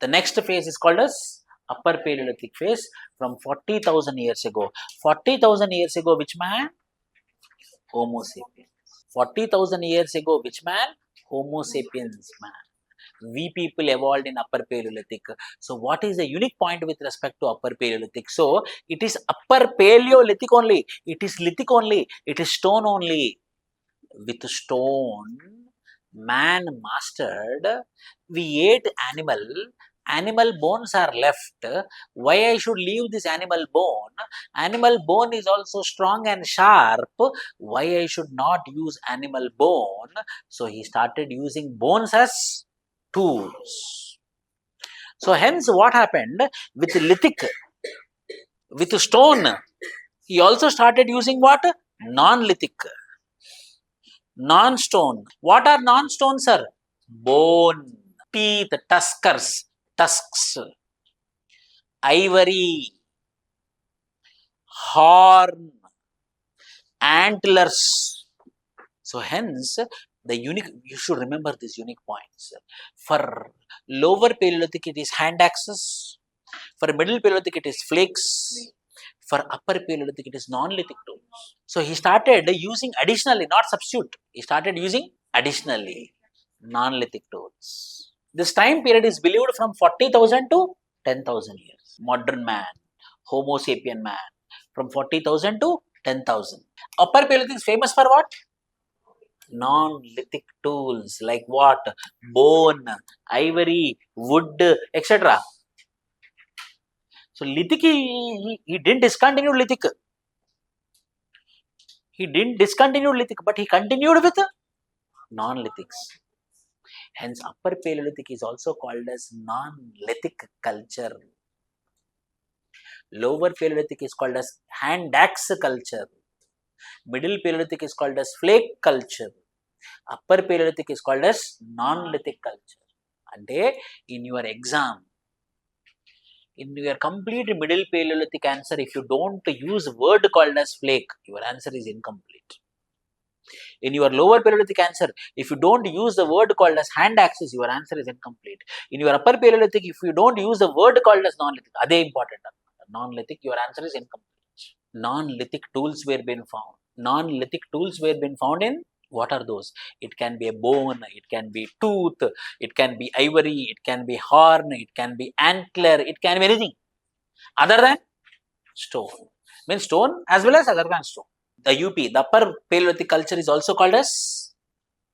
The next phase is called as Upper Paleolithic phase from 40,000 years ago. 40,000 years ago, which man? Homo sapiens. 40,000 years ago, which man? Homo sapiens man. We people evolved in Upper Paleolithic. So, what is the unique point with respect to Upper Paleolithic? So, it is Upper Paleolithic only. It is lithic only. It is stone only. With stone, man mastered. We ate animal bones are left. Why I should leave this animal bone? Animal bone is also strong and sharp. Why I should not use animal bone? So he started using bones as tools. So hence what happened with lithic, with stone, he also started using what? Non-lithic. Non-stone. What are non-stones, sir? Bone, teeth, tusks, ivory, horn, antlers. So hence, the unique, you should remember these unique points. For lower Paleolithic, it is hand axes. For middle Paleolithic, it is flakes. For upper Paleolithic, it is non-lithic tools. So he started using additionally, not substitute. He started using additionally non-lithic tools. This time period is believed from 40,000 to 10,000 years. Modern man, Homo sapien man, from 40,000 to 10,000. Upper Paleolithic is famous for what? Non-lithic tools like what? Bone, ivory, wood, etc. So lithic, he didn't discontinue lithic. He didn't discontinue lithic, but he continued with non-lithics. Hence, Upper Paleolithic is also called as non-lithic culture. Lower Paleolithic is called as hand axe culture. Middle Paleolithic is called as flake culture. Upper Paleolithic is called as non-lithic culture. And in your exam, in your complete Middle Paleolithic answer, if you don't use word called as flake, your answer is incomplete. In your lower Paleolithic answer, if you don't use the word called as hand axes, your answer is incomplete. In your Upper Paleolithic, if you don't use the word called as non-lithic, that's important. Non-lithic, your answer is incomplete. Non-lithic tools were being found. Non-lithic tools were being found in, what are those? It can be a bone, it can be tooth, it can be ivory, it can be horn, it can be antler, it can be anything other than stone. Means stone as well as other than stone. The UP, the Upper Paleolithic culture is also called as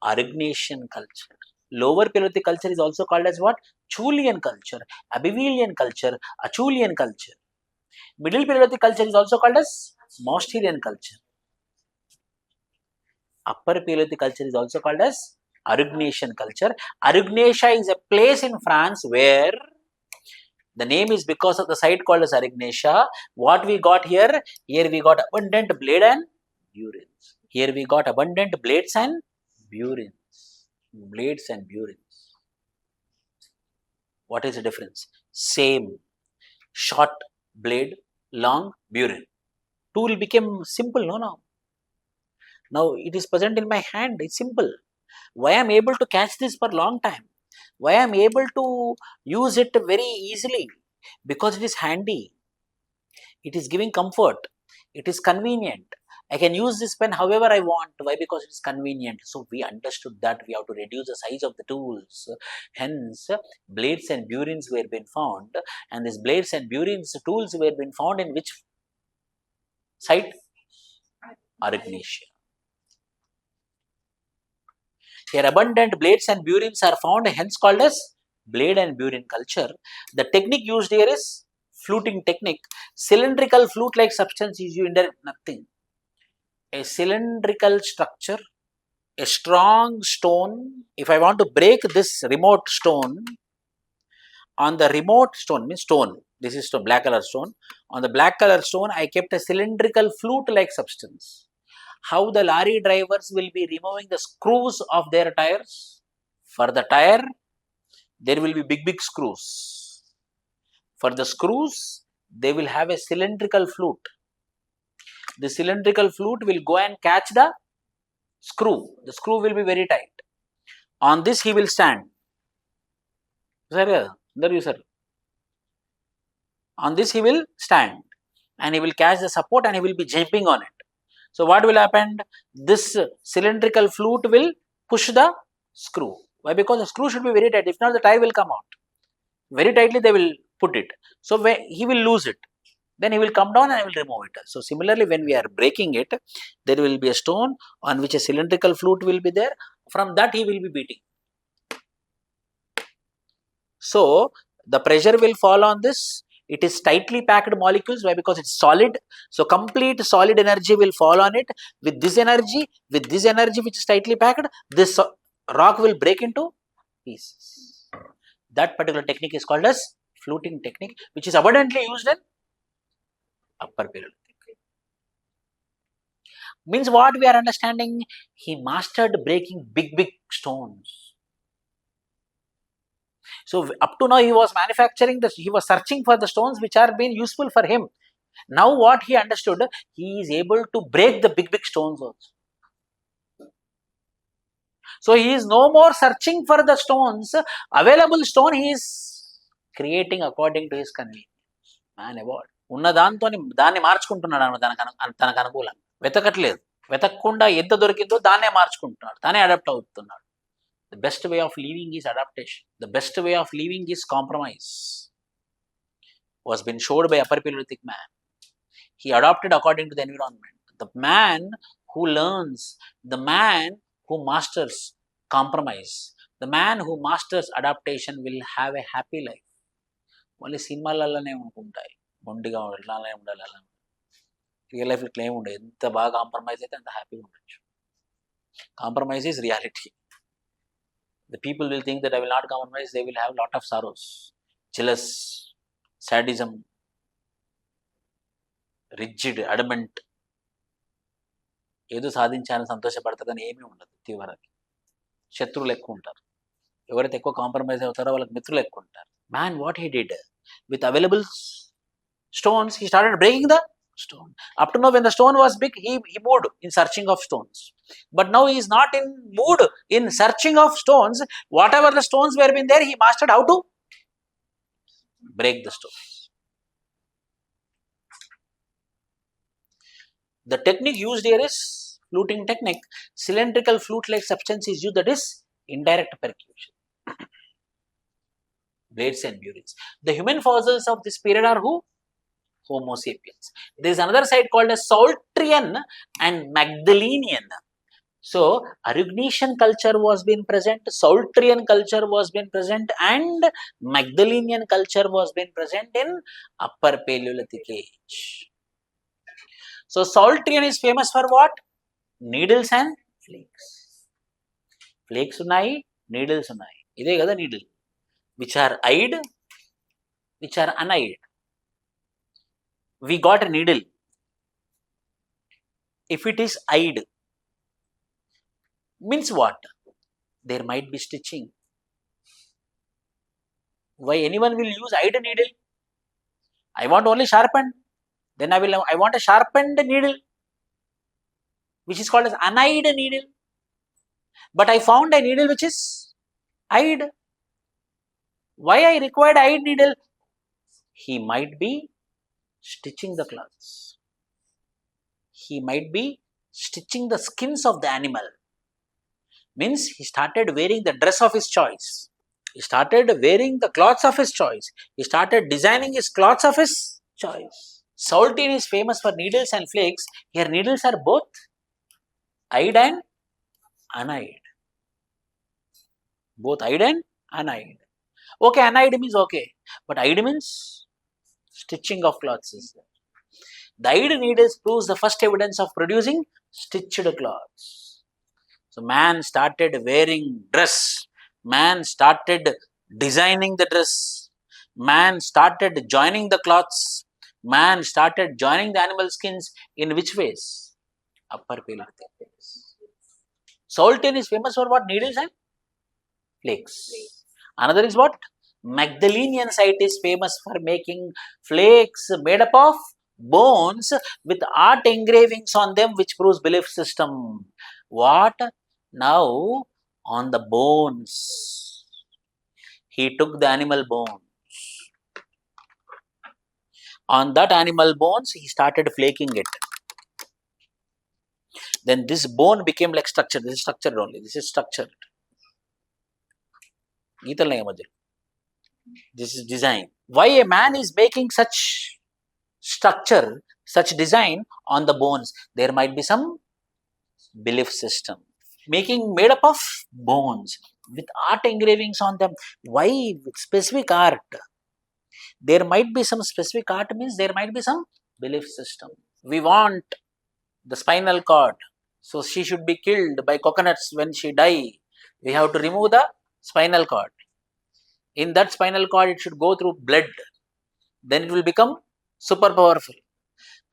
Aurignacian culture. Lower Paleolithic culture is also called as what? Chulian culture, Abelian culture, Acheulean culture. Middle Paleolithic culture is also called as Mousterian culture. Upper Paleolithic culture is also called as Aurignacian culture. Aurignacia is a place in France where the name is because of the site called as Aurignacia. What we got here? Here we got abundant blade and burins. Here we got abundant blades and burins. Blades and burins. What is the difference? Same. Short blade, long burin. Tool became simple, no? Now it is present in my hand, it's simple. Why I am able to catch this for long time? Why I am able to use it very easily? Because it is handy. It is giving comfort. It is convenient. I can use this pen however I want. Why? Because it is convenient. So we understood that we have to reduce the size of the tools. Hence, blades and burins were being found, and these blades and burins tools were being found in which site? Aurignacia. Here abundant blades and burins are found, hence called as blade and burin culture. The technique used here is fluting technique. Cylindrical flute-like substance is used in nothing. A cylindrical structure, a strong stone. If I want to break this remote stone, on the remote stone, means stone, this is the black color stone. On the black color stone, I kept a cylindrical flute-like substance. How the lorry drivers will be removing the screws of their tires? For the tire, there will be big screws. For the screws, they will have a cylindrical flute. The cylindrical flute will go and catch the screw. The screw will be very tight. On this he will stand. The user. On this he will stand and he will catch the support and he will be jumping on it. So what will happen? This cylindrical flute will push the screw. Why? Because the screw should be very tight. If not, the tire will come out. Very tightly they will put it. So he will lose it. Then he will come down and I will remove it. So similarly, when we are breaking it, there will be a stone on which a cylindrical flute will be there. From that he will be beating. So the pressure will fall on this. It is tightly packed molecules. Why? Because it's solid. So complete solid energy will fall on it. With this energy which is tightly packed, this rock will break into pieces. That particular technique is called as fluting technique, which is abundantly used in Upper Paleolithic. Means what we are understanding? He mastered breaking big stones. So up to now he was manufacturing he was searching for the stones which are being useful for him. Now what he understood, he is able to break the big stones also. So he is no more searching for the stones. Available stone he is creating according to his convenience. Man evolved. ఉన్న దాన్ని మార్చుకుంటున్నాడు తనకు అనుకూలంగా. వెతకట్లేదు. వెతకకుండా ఎంత దొరికిందో దాన్నే మార్చుకుంటున్నాడు. తానే adapt అవుతున్నాడు. The best way of living is adaptation. The best way of living is compromise. Was been showed by Upper Paleolithic man. He adapted according to the environment. The man who learns, the man who masters compromise, the man who masters adaptation will have a happy life. Only సినిమాలలోనే ఉంటాయి. మొండిగా ఇట్లానే ఉండాలి అలా. Real లైఫ్లో claim ఉండదు. ఎంత బాగా compromise అయితే అంత హ్యాపీగా ఉండొచ్చు. Compromise is reality. The people will think that I will not compromise, they will have lot of sorrows, jealous, sadism, rigid, adamant. ఏదో సాధించాలని సంతోషపడతారని ఏమీ ఉండదు. తీవ్రకి శత్రువులు ఎక్కువ ఉంటారు. ఎవరైతే ఎక్కువ కాంప్రమైజ్ అవుతారో వాళ్ళకి మిత్రులు ఎక్కువ ఉంటారు. Man, what he did with available stones, he started breaking the stone. Up to now, when the stone was big, he moved in searching of stones. But now he is not in mood in searching of stones. Whatever the stones were been there, he mastered how to break the stones. The technique used here is fluting technique. Cylindrical flute-like substance is used, that is indirect percussion. Blades and burins. The human fossils of this period are who? Homo sapiens. There is another side called as Psaltrian and Magdalenian. So Arugnesian culture was being present, Psaltrian culture was being present, and Magdalenian culture was being present in Upper Paleolithic age. So Psaltrian is famous for what? Needles and flakes. Flakes unnai, needles unnai. Ide kada needle. Which are eyed, which are uneyed. We got a needle. If it is eyed, means what? There might be stitching. Why anyone will use eyed needle? I want only sharpened. Then I want a sharpened needle, which is called as uneyed needle. But I found a needle which is eyed. Why I required eyed needle? He might be stitching the cloths. He might be stitching the skins of the animal. Means he started wearing the dress of his choice. He started wearing the clothes of his choice. He started designing his clothes of his choice. Psaltrian is famous for needles and flakes. Here needles are both eyed and uneyed. Both eyed and uneyed. Okay, uneyed means okay. But eyed means stitching of cloths is there. The eyed needles proves the first evidence of producing stitched cloths. So man started wearing dress. Man started designing the dress. Man started joining the cloths. Man started joining the animal skins. In which ways? Upper Paleolithic ways. Psaltrian is famous for what? Needles and flakes. Another is what? Magdalenian site is famous for making flakes made up of bones with art engravings on them, which proves belief system. What? Now on the bones, he took the animal bone, On that animal bones, he started flaking it. Then this bone became like structured. This is structured only. This is structured. This is design. Why a man is making such structure, such design on the bones? There might be some belief system. Making made up of bones with art engravings on them. Why specific art? There might be some specific art, means there might be some belief system. We want the spinal cord, so she should be killed by coconuts when she die. We have to remove the spinal cord. In that spinal cord, it should go through blood. Then it will become super powerful.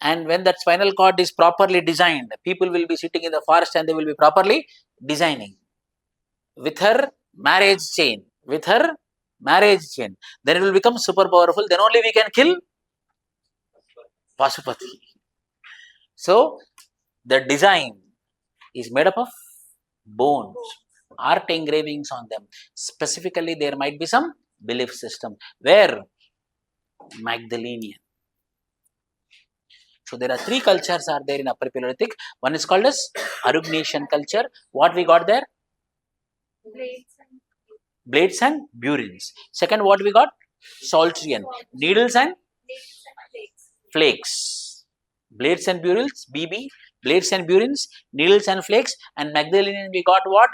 And when that spinal cord is properly designed, people will be sitting in the forest and they will be properly designing. With her marriage chain, then it will become super powerful. Then only we can kill Pasupati. So, the design is made up of bones, art engravings on them. Specifically, there might be some belief system. Where? Magdalenian. So, there are three cultures are there in Upper Paleolithic. One is called as Arugnesian culture. What we got there? Blades and burins. Second, what we got? Saltrian. Needles and flakes. Blades and burils, BB. Blades and burins, needles and flakes. And Magdalenian, we got what?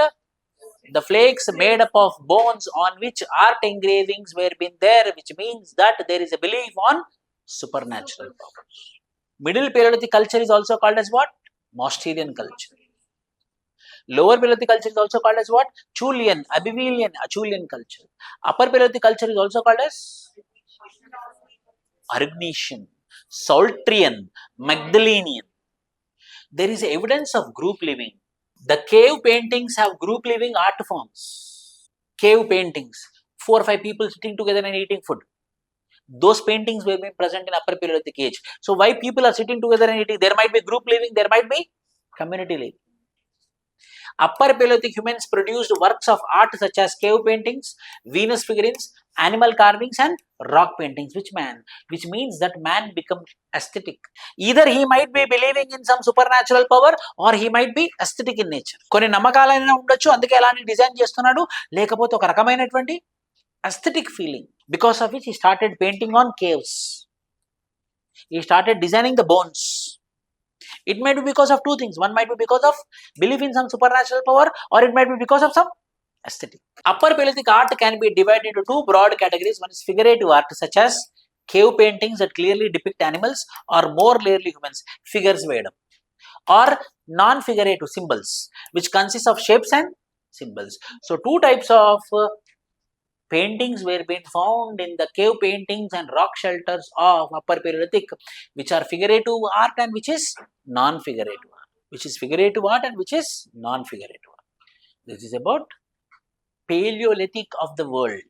The flakes made up of bones on which art engravings were been there, which means that there is a belief on supernatural powers. Middle Paleolithic culture is also called as what? Mousterian culture. Lower Paleolithic culture is also called as what? Chulian, Abivelian, Achulian culture. Upper Paleolithic culture is also called as Arugnesian, Saltrian, Magdalenian. There is evidence of group living. The cave paintings have group living art forms. Cave paintings, 4 or 5 people sitting together and eating food. Those paintings will be present in Upper Paleolithic age. So, why people are sitting together and eating? There might be group living, there might be community living. Upper Paleolithic humans produced works of art such as cave paintings, Venus figurines, animal carvings and rock paintings. Which means that man becomes aesthetic. Either he might be believing in some supernatural power or he might be aesthetic in nature. కొన్ని నమ్మకాలైనా ఉండొచ్చు, అందుకే అలాంటి design చేస్తున్నాడు, లేకపోతే ఒక రకమైనటువంటి aesthetic feeling, because of which he started painting on caves. He started designing the bones. It might be because of two things. One might be because of belief in some supernatural power, or it might be because of some aesthetic. Upper Paleolithic art can be divided into two broad categories. One is figurative art, such as cave paintings that clearly depict animals or more rarely humans, figures made up, or non-figurative symbols, which consist of shapes and symbols. So, two types of paintings were being found in the cave paintings and rock shelters of Upper Paleolithic, which are figurative art and which is non-figurative art. Which is figurative art and which is non-figurative art. This is about Paleolithic of the world.